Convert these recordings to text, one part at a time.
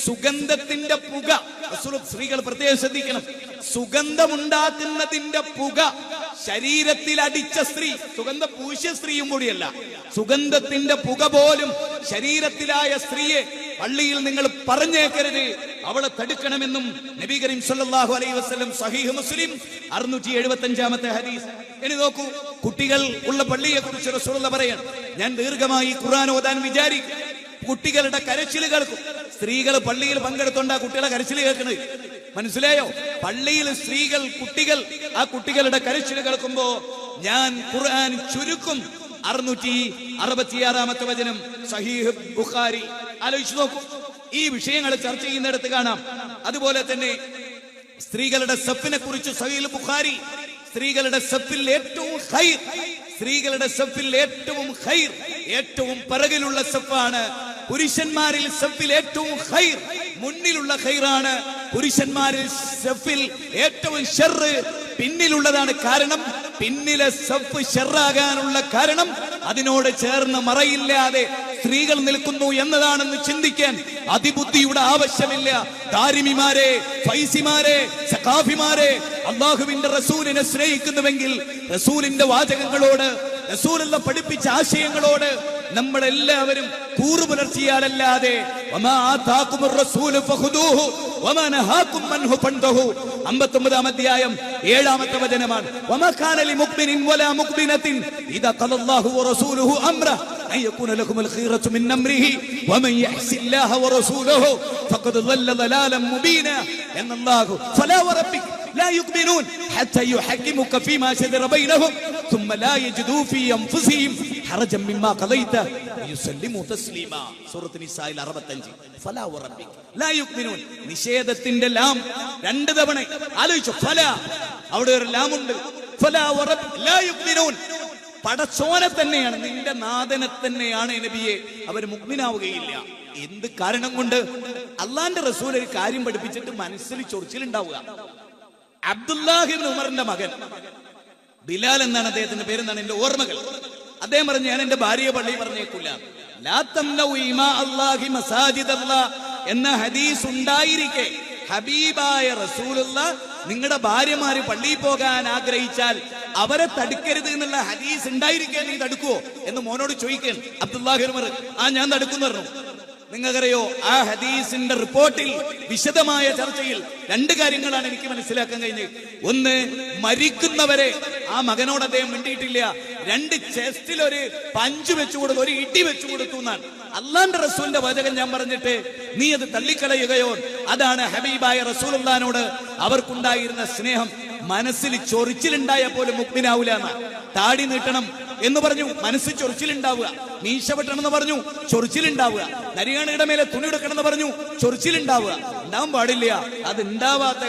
സുഗന്ധത്തിന്റെ പുക. സ്ത്രീകൾ പ്രത്യേകം ശ്രദ്ധിക്കണം. സുഗന്ധമുണ്ടാക്കുന്നതിന്റെ പുക ശരീരത്തിൽ അടിച്ച സ്ത്രീ, സുഗന്ധം പൂശിയ സ്ത്രീയും കൂടിയല്ല, സുഗന്ധത്തിന്റെ പുക പോലും ശരീരത്തിലായ സ്ത്രീയെ പള്ളിയിൽ നിങ്ങൾ പറഞ്ഞേക്കരുത്, അവളെ തടുക്കണമെന്നും നബി കരീം സല്ലല്ലാഹു അലൈഹി വസല്ലം സഹീഹ് മുസ്ലിം 675-ാമത്തെ ഹദീസ്. ഇനി നോക്കൂ, കുട്ടികൾ ഉള്ള പള്ളിയെ കുറിച്ച് റസൂലുള്ളാഹി പറയാണ്, ഞാൻ ദീർഘമായി ഖുർആൻ ഓതാൻ വിചാരിക്കും, കുട്ടികളുടെ കരച്ചിൽ കേൾക്കും. സ്ത്രീകൾ പള്ളിയിൽ പങ്കെടുത്തോണ്ട് ആ കുട്ടികളെ കരച്ചിൽ കേൾക്കുന്നത് മനസ്സിലായോ? പള്ളിയിൽ സ്ത്രീകൾ, കുട്ടികൾ, ആ കുട്ടികളുടെ കരച്ചിൽ കേൾക്കുമ്പോ ഞാൻ ഖുർആൻ ചുരുക്കും. 666-ാമത്തെ വചനം സഹീഹ് ബുഖാരി. ആലോചിച്ചു നോക്കൂ, ഈ വിഷയങ്ങൾ ചർച്ച ചെയ്യുന്നിടത്ത് കാണാം. അതുപോലെ തന്നെ സ്ത്രീകളുടെ സഫിനെ കുറിച്ച് സഹീഹ് ബുഖാരി, സ്ത്രീകളുടെ സഫിൽ ഏറ്റവും ഖൈർ, സ്ത്രീകളുടെ സഫിൽ ഏറ്റവും ഖൈർ, ഏറ്റവും പിറകിലുള്ള സഫാണ്. പുരുഷന്മാരിൽ സഫിൽ ഏറ്റവും ഖൈർ, മുന്നിലുള്ള ഖൈറാണ്. പുരുഷന്മാരിൽ സഫിൽ ഏറ്റവും ഷർറ് പിന്നിലുള്ളതാണ്. കാരണം പിന്നിലെ സഫ് ഷർറാകാനുള്ള കാരണം അതിനോട് ചേർന്ന് മറയില്ലാതെ സ്ത്രീകൾ നിൽക്കുന്നു എന്നതാണെന്ന് ചിന്തിക്കാൻ അതിബുദ്ധിയുടെ ആവശ്യമില്ല. ദാരിമിമാരെ, ഫൈസിമാരെ, സഖാഫിമാരെ, അല്ലാഹുവിന്റെ റസൂലിനെ സ്നേഹിക്കുന്നുവെങ്കിൽ റസൂലിന്റെ വാചകങ്ങളോട്, റസൂലുള്ള പഠിപ്പിച്ച ആശയങ്ങളോട് നമ്മളെല്ലാവരും കൂറുപുലർത്തിയാലല്ലാതെ 59-ാം അധ്യായം 7-ാമത്തെ വചനമാണ്. വമാ കാന ലിമുഅ്മിനിൻ വലാ മുഅ്മിനത്തിൻ ഇദാ ഖലല്ലാഹു വറസൂലുഹു അംറ അൻ യകൂന ലഹുമുൽ ഖീറത്തു മിൻ അംരിഹി വമൻ യഹ്സില്ലാഹ വറസൂലുഹു ഫഖദ് ളല്ല ളലാലൻ മുബീന. എന്നല്ലാഹു ഫലാ വറബ്ബിക لا يؤمنون حتى يحكموك فيما شجر بينهم ثم لا يجدوا في أنفسهم حرجا مما قضيت ويسلموا تسليما. സൂറത്ത് നിസായിൽ 65. ഫലാ വറബ്ബിക ലാ യുഅ്മിനൂൻ. നിഷേധത്തിന്റെ ലാം രണ്ട് തവണ ആലോചിച്ചു. ഫലാ, അവിടെ ഒരു ലാം ഉണ്ട്. ഫലാ വറബ്ബിക ലാ യുഅ്മിനൂൻ. പടച്ചോനെ തന്നെയാണ്, നിന്റെ നാഥനെ തന്നെയാണ് നബിയെ, അവർ മുഅ്മിനാവുകയില്ല. എന്ത് കാരണം കൊണ്ട്? അള്ളാന്റെ റസൂൽ ഒരു കാര്യം പഠിപ്പിച്ചിട്ട് മനസ്സിൽ ചൊറിച്ചിലുണ്ടാവുക. അബ്ദുല്ലാഹി ഇബ്നു ഉമറിന്റെ മകൻ ബിലാൽ എന്നാണ് അദ്ദേഹത്തിന്റെ പേരെന്നാണ് എന്റെ ഓർമ്മകൾ. അദ്ദേഹം പറഞ്ഞു, ഞാൻ എന്റെ ഭാര്യയെ പള്ളിയിൽ പറഞ്ഞേക്കൂല. ലാ തംനഉ ഇമാ അല്ലാഹി മസാജിദല്ലാഹ് എന്ന ഹദീസ് ഉണ്ടായിരിക്കെ ഹബീബായ റസൂലുള്ളാഹ് നിങ്ങളുടെ ഭാര്യമാര് പള്ളിയിൽ പോകാൻ ആഗ്രഹിച്ചാൽ അവരെ തടുക്കരുത് എന്നുള്ള ഹദീസ് ഉണ്ടായിരിക്കെ നീ തടുക്കുവോ എന്ന് മോനോട് ചോദിക്കാൻ അബ്ദുല്ലാഹി ഇബ്നു ഉമർ. ഞാൻ തടുക്കുന്നു പറഞ്ഞു. നിങ്ങൾക്കറിയോ, ആ ഹദീസിന്റെ റിപ്പോർട്ടിൽ വിശദമായ ചർച്ചയിൽ രണ്ട് കാര്യങ്ങളാണ് എനിക്ക് മനസ്സിലാക്കാൻ കഴിഞ്ഞത്. ഒന്ന്, മരിക്കുന്നവരെ ആ മകനോട് അദ്ദേഹം മിണ്ടിയിട്ടില്ല. രണ്ട്, ചെസ്റ്റിൽ ഒരു പഞ്ച് വെച്ചു കൊടുത്തു, ഒരു ഇടി വെച്ചു കൊടുത്തു എന്നാണ് അള്ളാന്റെ റസൂലിന്റെ വചകം. ഞാൻ പറഞ്ഞിട്ട് നീ അത് തള്ളിക്കളയുകയോ? അതാണ് ഹബീബായ റസൂലുള്ളാഹിനോട് അവർക്കുണ്ടായിരുന്ന സ്നേഹം. മനസ്സിൽ ചൊറിച്ചിലുണ്ടായ പോലും മുഅ്മിനാവൂല എന്നാ. താടി നീട്ടണം എന്ന് പറഞ്ഞു, മനസ്സിൽ ചൊറിച്ചിലുണ്ടാവുക. മീശ വെട്ടണം എന്ന് പറഞ്ഞു, ചൊറിച്ചിലുണ്ടാവുക. നരിയാണിയുടെ മേലെ തുണി എടുക്കണം എന്ന് പറഞ്ഞു, ചൊറിച്ചിലുണ്ടാവുക. ഉണ്ടാവാൻ പാടില്ല. അത് ഉണ്ടാവാത്ത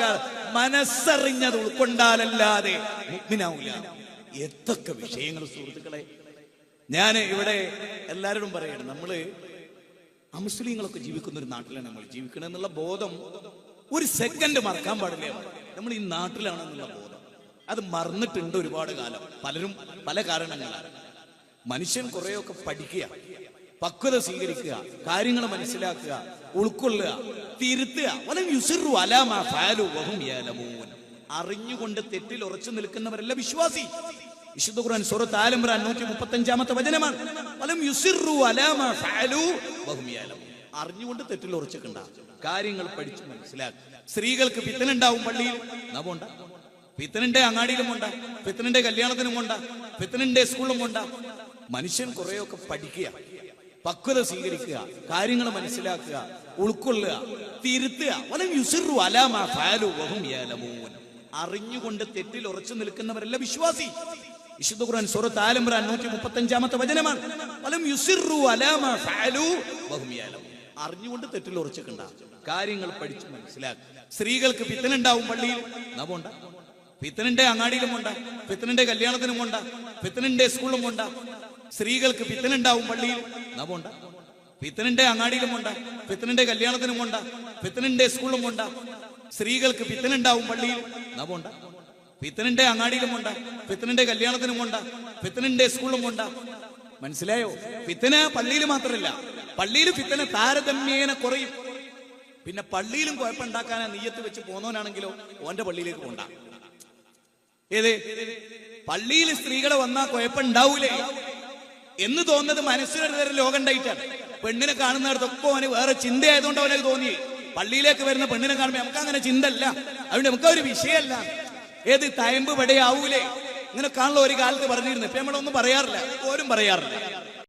മനസ്സറിഞ്ഞത് ഉൾക്കൊണ്ടാലല്ലാതെ മുഅ്മിനാവൂല. എത്തൊക്കെ വിഷയങ്ങൾ സുഹൃത്തുക്കളെ. ഞാൻ ഇവിടെ എല്ലാവരോടും പറയണം, നമ്മള് അമുസ്ലിങ്ങളൊക്കെ ജീവിക്കുന്ന ഒരു നാട്ടിലാണ് നമ്മൾ ജീവിക്കണം എന്നുള്ള ബോധം ഒരു സെക്കൻഡ് മറക്കാൻ പാടില്ല. നമ്മൾ ഈ നാട്ടിലാണെന്നുള്ള ബോധം അത് മറന്നിട്ടുണ്ട് ഒരുപാട് കാലം. പലരും പല കാരണങ്ങളാണ്. മനുഷ്യൻ കുറെയൊക്കെ പഠിക്കുക, പക്വത സ്വീകരിക്കുക, കാര്യങ്ങൾ മനസ്സിലാക്കുക, ഉൾക്കൊള്ളുക, തിരുത്തുക. വലം യുസിറു അലാ മാ ഫഅലു വഹും യഅലമൂൻ. അറിഞ്ഞുകൊണ്ട് തെറ്റിൽ ഉറച്ചു നിൽക്കുന്നവരല്ല വിശ്വാസി. വിശുദ്ധ ഖുർആൻ സൂറത്ത് ആൽ ഇംറാൻ 135-ാമത്തെ വചനമാണ്. വലം യുസിറു അലാ മാ ഫഅലു വഹും യഅലമൂൻ. അറിഞ്ഞുകൊണ്ട് തെറ്റിൽ ഉറച്ചിക്കണ്ട, കാര്യങ്ങൾ പഠിച്ചു മനസ്സിലാക്കുക. സ്ത്രീകൾക്ക് ഫിത്ന ഉണ്ടാവും പള്ളിയിൽ, നവണ്ട ഫിത്നന്റെ അങ്ങാടിയിലും ഉണ്ട്, ഫിത്നന്റെ കല്യാണത്തിനും ഉണ്ട്, ഫിത്നന്റെ സ്കൂളിലും ഉണ്ട്. മനുഷ്യൻ കുറെയൊക്കെ പഠിക്കുക, പക്വത സ്വീകരിക്കുക, കാര്യങ്ങൾ മനസ്സിലാക്കുക, ഉൾക്കൊള്ളുക, തിരുത്തുക. വലം യുസിറു അലാ മാ ഫഅലു വഹും യഅലമൂൻ. അറിഞ്ഞുകൊണ്ട് തെറ്റിൽ ഉറച്ചു നിൽക്കുന്നവരല്ല വിശ്വാസി. വിശുദ്ധ ഖുർആൻ സൂറത്ത് ആൽ ഇംറാൻ 135-ാമത്തെ വചനമാണ്. വലം യുസിറു അലാ മാ ഫഅലു വഹും യഅലമൂൻ. അറിഞ്ഞുകൊണ്ട് തെറ്റിൽ ഉറച്ചിക്കണ്ട, കാര്യങ്ങൾ പഠിച്ചു മനസ്സിലാക്കുക. സ്ത്രീകൾക്ക് ഫിത്ന ഉണ്ടാവും പള്ളിയിൽ, നവണ്ട ഫിത്നന്റെ അങ്ങാടിയിലും ഉണ്ട്, ഫിത്നന്റെ കല്യാണത്തിനും ഉണ്ട്, ഫിത്നന്റെ സ്കൂളിലും ഉണ്ട്. സ്ത്രീകൾക്ക് ഫിത്ന ഉണ്ടാവും പള്ളിയിൽ, നവണ്ട ഫിത്നന്റെ അങ്ങാടിയിലും ഉണ്ട്, ഫിത്നന്റെ കല്യാണത്തിനും ഉണ്ട്, ഫിത്നന്റെ സ്കൂളിലും ഉണ്ട്. സ്ത്രീകൾക്ക് ഫിത്ന ഉണ്ടാവും പള്ളിയിൽ, നവണ്ട ഫിത്നന്റെ അങ്ങാടിയിലും ഉണ്ട്, ഫിത്നന്റെ കല്യാണത്തിനും ഉണ്ട്, ഫിത്നന്റെ സ്കൂളിലും ഉണ്ട്. മനസ്സിലായോ? ഫിത്ന പള്ളിയിൽ മാത്രമല്ല, പള്ളിയിൽ ഫിത്ന താരതമ്യേന കുറയും. പിന്നെ പള്ളിയിലും കുഴപ്പമുണ്ടാക്കാനാ നീയത്ത് വെച്ച് പോന്നവനാണെങ്കിലോ ഓന്റെ പള്ളിയിലേക്ക് പോണ്ട. ഏത് പള്ളിയിൽ സ്ത്രീകളെ വന്നാ കുഴപ്പമുണ്ടാവൂലേ എന്ന് തോന്നുന്നത് മനസ്സിനൊരു ലോകം ഉണ്ടായിട്ടാണ്. പെണ്ണിനെ കാണുന്നിടത്തൊക്കെ അവന് വേറെ ചിന്തയായതുകൊണ്ട് അവനത് തോന്നി. പള്ളിയിലേക്ക് വരുന്ന പെണ്ണിനെ കാണുമ്പോൾ നമുക്ക് അങ്ങനെ ചിന്തല്ല, അതുകൊണ്ട് നമുക്ക് ഒരു വിഷയമല്ല. ഏത് തയമ്പ് പടയാവൂലേ ഇങ്ങനെ കാണുള്ള ഒരു കാലത്ത് പറഞ്ഞിരുന്നു. ഇപ്പൊ നമ്മളൊന്നും പറയാറില്ല, ഓരും പറയാറില്ല.